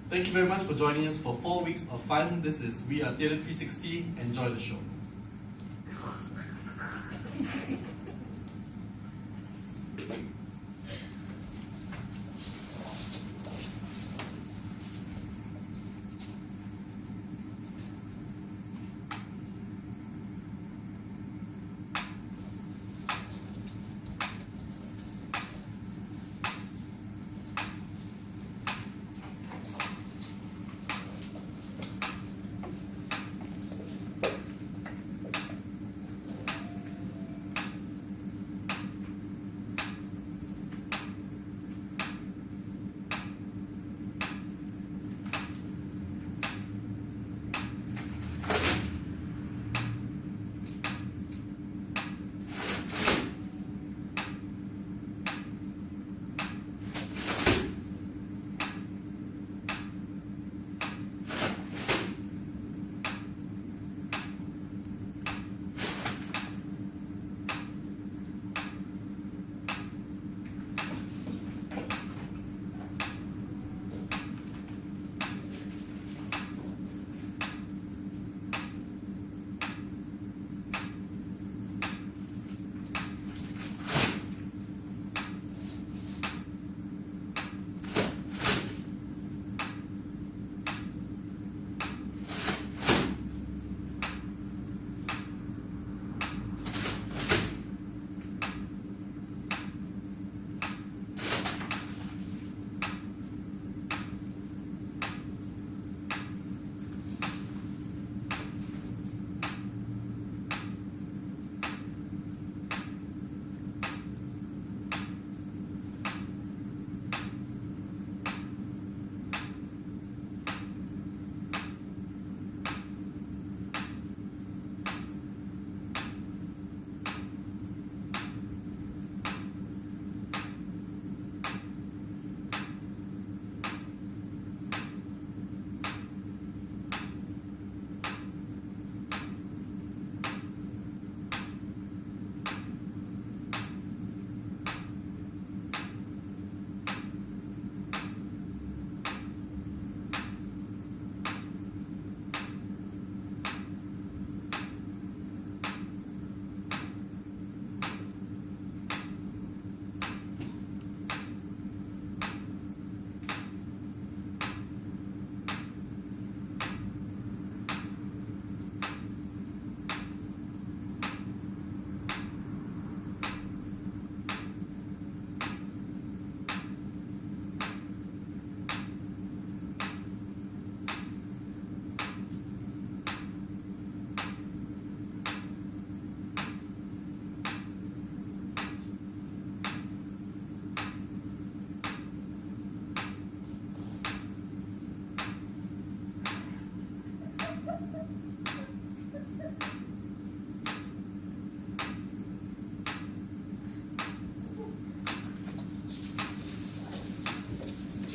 Thank you very much for joining us for 4 weeks of fun. This is We Are Theatre 360. Enjoy the show.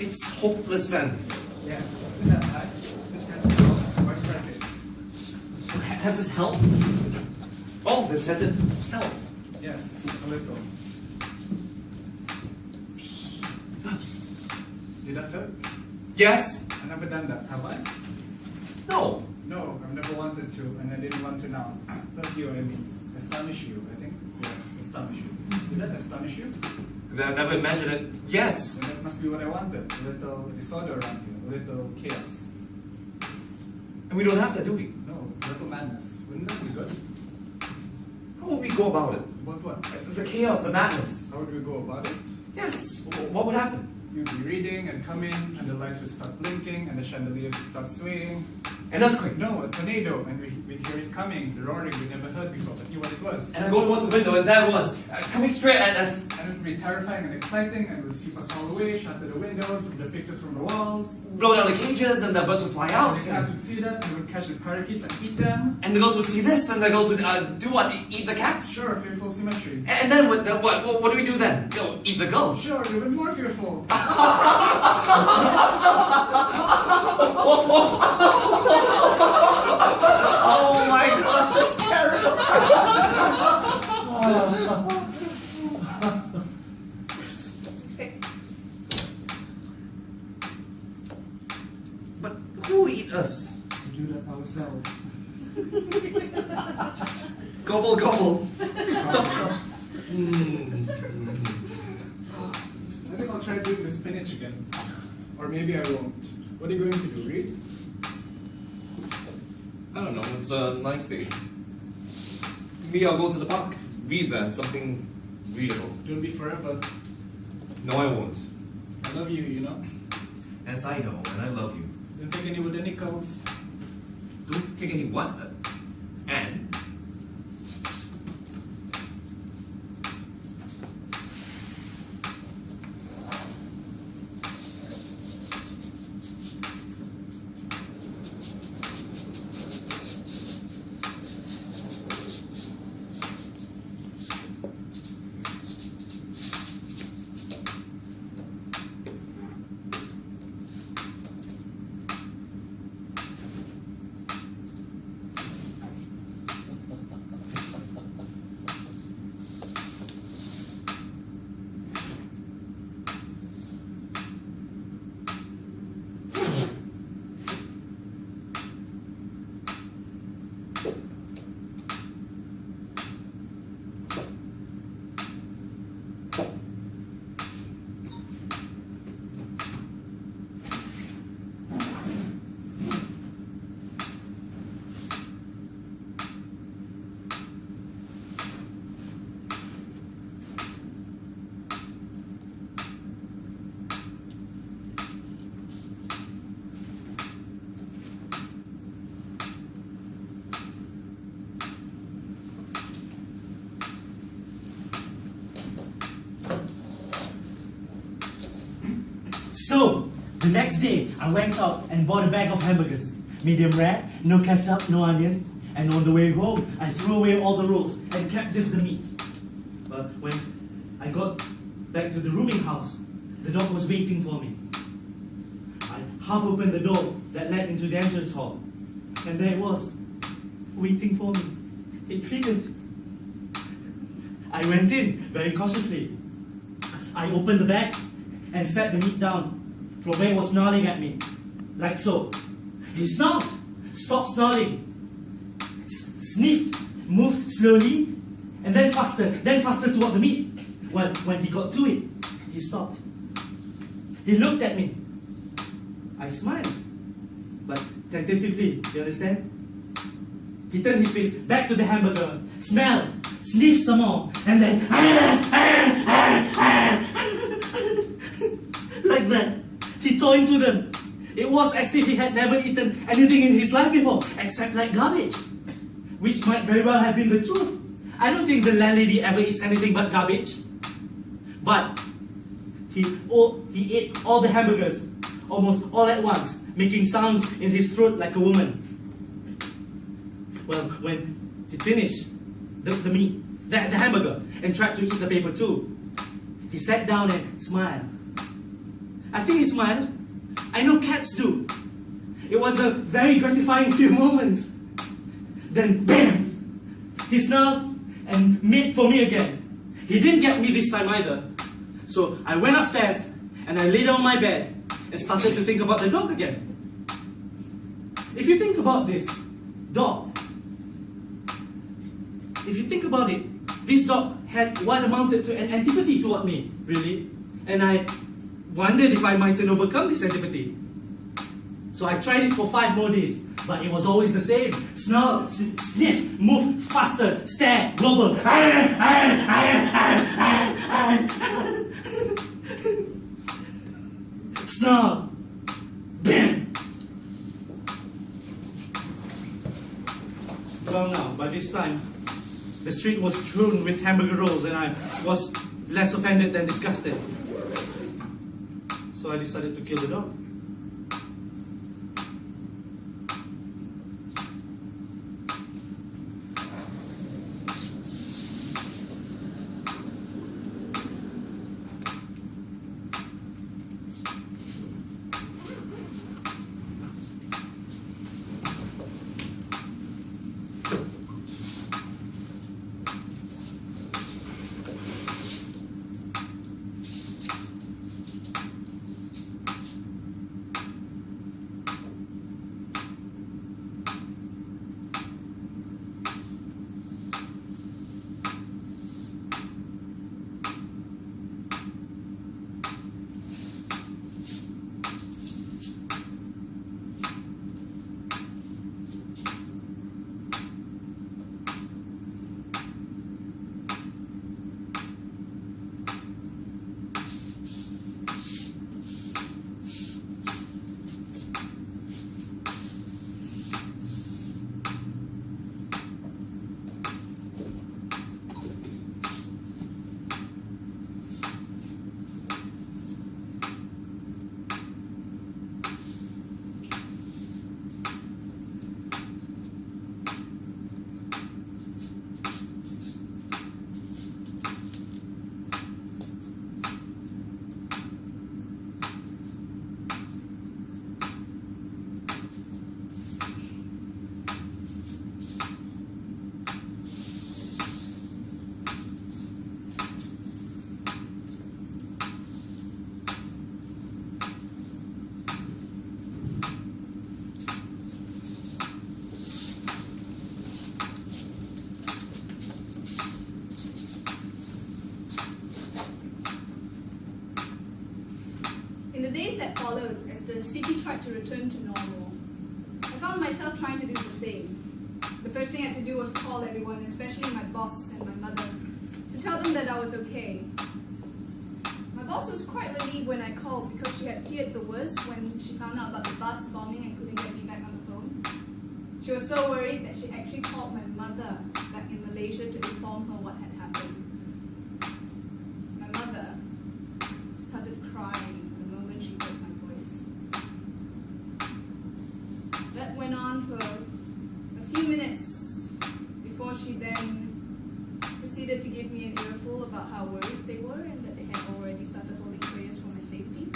It's hopeless then. Yes, isn't that nice? Has this helped? All of this, has it helped? Yes, a little. Did that hurt? Yes? I've never done that, have I? No. No, I've never wanted to, and I didn't want to now. Not you, I mean. Astonish you, I think. Yes, astonish you. Did that astonish you? I never imagined it. Yes. Then that must be what I wanted. A little disorder around here, a little chaos. And we don't have that, do we? No, a little madness. Wouldn't that be good? How would we go about it? What? The chaos, the madness. How would we go about it? Yes. What would happen? You'd be reading and come in, and the lights would start blinking, and the chandeliers would start swaying. An earthquake. No, a tornado, and we'd hear it coming, the roaring we never heard before, but knew what it was. And I go towards the window, and there it was, coming straight at us. And it would be terrifying and exciting, and we'd sweep us all away, shatter the windows, rip the pictures from the walls. Blow down the cages, and the birds would fly out. And the cats would see that, and we would catch the parakeets and eat them. And the girls would see this, and the girls would do what? Eat the cats? Sure, fearful symmetry. And then what do we do then? Eat the girls. Sure, even more fearful. Oh my God, that's terrible. eat us. We do that ourselves. Gobble, gobble. I think I'll try doing the spinach again. Or maybe I won't. What are you going to do? Read? I don't know, it's a nice day. Maybe I'll go to the park. Read there, something readable. Don't be forever. No, I won't. I love you, you know. As I know, and I love you. Don't take any botanicals. Don't take any what? And? So, the next day, I went out and bought a bag of hamburgers. Medium rare, no ketchup, no onion. And on the way home, I threw away all the rolls and kept just the meat. But when I got back to the rooming house, the dog was waiting for me. I half opened the door that led into the entrance hall. And there it was, waiting for me. It figured. I went in very cautiously. I opened the bag and set the meat down. Robert was snarling at me, like so. He snarled, stopped snarling, sniffed, moved slowly, and then faster toward the meat. Well, when he got to it, he stopped. He looked at me. I smiled, but tentatively, you understand? He turned his face back to the hamburger, smelled, sniffed some more, and then like that. He tore into them. It was as if he had never eaten anything in his life before, except like garbage. Which might very well have been the truth. I don't think the landlady ever eats anything but garbage. But he ate all the hamburgers, almost all at once, making sounds in his throat like a woman. Well, when he finished the meat, the hamburger, and tried to eat the paper too, he sat down and smiled. I think he smiled. I know cats do. It was a very gratifying few moments. Then, bam! He snarled and made for me again. He didn't get me this time either. So I went upstairs and I lay down on my bed and started to think about the dog again. If you think about this dog, if you think about it, this dog had what amounted to an antipathy toward me, really. And I wondered if I mightn't overcome this antipathy. So I tried it for 5 more days, but it was always the same. Snarl, sniff, move, faster, stare, global. Snarl. Bam! Well now, by this time, the street was strewn with hamburger rolls and I was less offended than disgusted. So I decided to kill the dog. followed as the city tried to return to normal. I found myself trying to do the same. The first thing I had to do was call everyone, especially my boss and my mother, to tell them that I was okay. My boss was quite relieved when I called because she had feared the worst when she found out about the bus bombing and couldn't get me back on the phone. She was so worried that she actually called my mother back in Malaysia to inform her what had happened. My mother started crying the moment she heard my voice. That went on for a few minutes before she then proceeded to give me an earful about how worried they were and that they had already started holding prayers for my safety.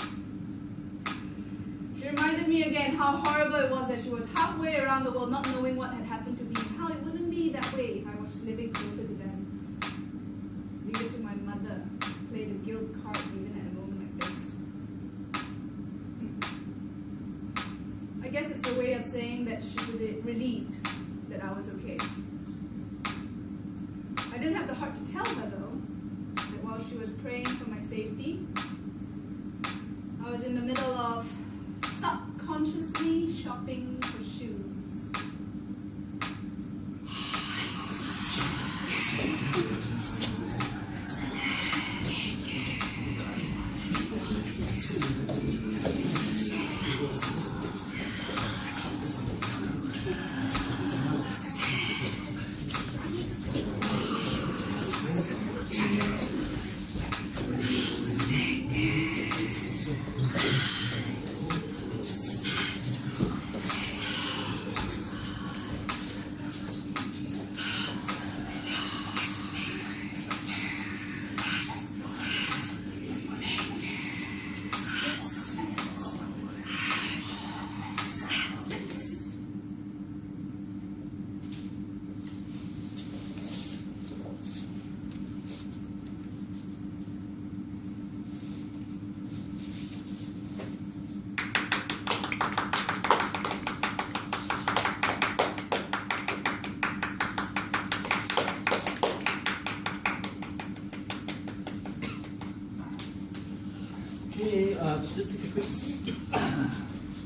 She reminded me again how horrible it was that she was halfway around the world not knowing what had happened to me and how it wouldn't be that way if I was living closer to them. Leave it to my mother to play the guilt card even at a moment like this. I guess it's a way of saying that she's a bit relieved that I was okay. I didn't have the heart to tell her though that while she was praying for my safety, I was in the middle of subconsciously shopping